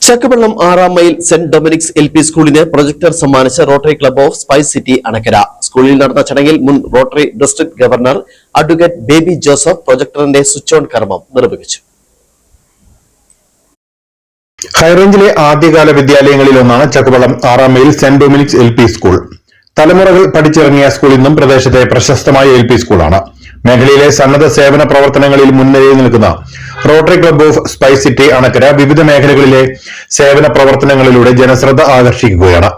ചക്കവെള്ളം 6 mile Saint Dominic's LP സ്കൂളിന് projector സമ്മാനിച്ച Rotary club of spice city Anakkara. സ്കൂളിൽ നടന്ന ചടങ്ങിൽ മുൻ Rotary district governor advocate Baby Joseph പ്രൊജക്ടറിന്റെ സ്വിച്ച് ഓൺ കർമ്മം നിർവഹിച്ചു. ഹൈറേഞ്ചിലെ ആദ്യകാല വിദ്യാലയങ്ങളിലൊന്നാണ് Chakkavellam 6 mile Saint Dominic's LP school. തലമുറകൾ പഠിച്ചിറങ്ങിയ സ്കൂൾ ഇന്നും പ്രദേശത്തെ പ്രശസ്തമായ LP സ്കൂളാണ്. മേഖലയിലെ സന്നദ്ധ സേവന പ്രവർത്തനങ്ങളിൽ മുൻനിരയിൽ നിൽക്കുന്ന rotary club of spice city Anakkara വിവിധ മേഖലകളിലെ സേവന പ്രവർത്തനങ്ങളിലൂടെ ജനശ്രദ്ധ ആകർഷിക്കുകയാണ്.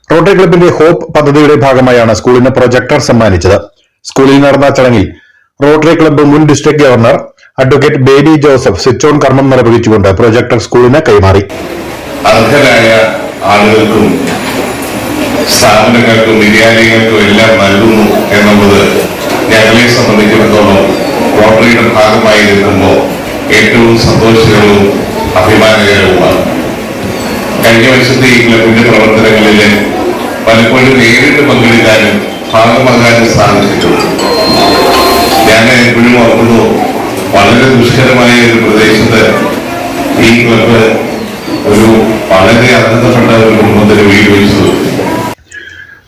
റോട്ടറി ക്ലബ്ബിന്റെ ഹോപ്പ് പദ്ധതിയുടെ ഭാഗമായാണ് സ്കൂളിന് പ്രൊജക്ടർ സമ്മാനിച്ചത്. സ്കൂളിൽ നടന്ന ചടങ്ങിൽ റോട്ടറി ക്ലബ്ബ് മുൻ district governor advocate Baby Joseph switch on കർമ്മം നിർവഹിച്ചുകൊണ്ട് പ്രൊജക്ടർ സ്കൂളിന് കൈമാറി. അർഹരായ ആളുകൾക്കും സ്ഥാപനങ്ങൾക്കും വിദ്യാലയങ്ങൾക്കും എല്ലാം നൽകുന്നു എന്നുള്ളത് ഞങ്ങളെ സംബന്ധിച്ചിടത്തോളം റോട്ടറിയുടെ ഭാഗമായി നിൽക്കുമ്പോൾ ഏറ്റവും സന്തോഷകരവും അഭിമാനകരവുമാണ്. കഴിഞ്ഞ വർഷത്തെ ഈ ക്ലബിന്റെ പ്രവർത്തനങ്ങളിൽ പലപ്പോഴും നേരിട്ട് പങ്കെടുക്കാനും ഭാഗമാകാനും സാധിച്ചിട്ടുണ്ട്. ഞാൻ എപ്പോഴും ഓർക്കുന്നു, വളരെ ദുഷ്കരമായ ഒരു പ്രദേശത്ത് ഈ ക്ലബ് ഒരു വളരെ അർഹതപ്പെട്ട ഒരു കുടുംബത്തിന് വീട് വെച്ചു.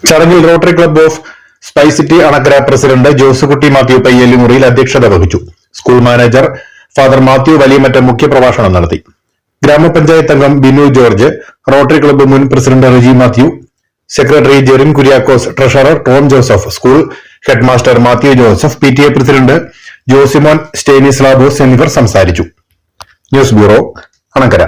ചടങ്ങിൽ Rotary club of spice city Anakkara president Josekutty Mathew പയ്യല്ലിമുറിയിൽ അധ്യക്ഷത വഹിച്ചു. School manager father Mathew Valiyamattam മുഖ്യപ്രഭാഷണം നടത്തി. ഗ്രാമപഞ്ചായത്ത് അംഗം ബിനു ജോർജ്, റോട്ടറി ക്ലബ്ബ് മുൻ president Reji Mathew, secretary Jerin Kuriakose, treasurer Tom Joseph, school head master Mathew Joseph, PTA president Josemon Stanislaus എന്നിവർ സംസാരിച്ചു. News bureau, Anakkara.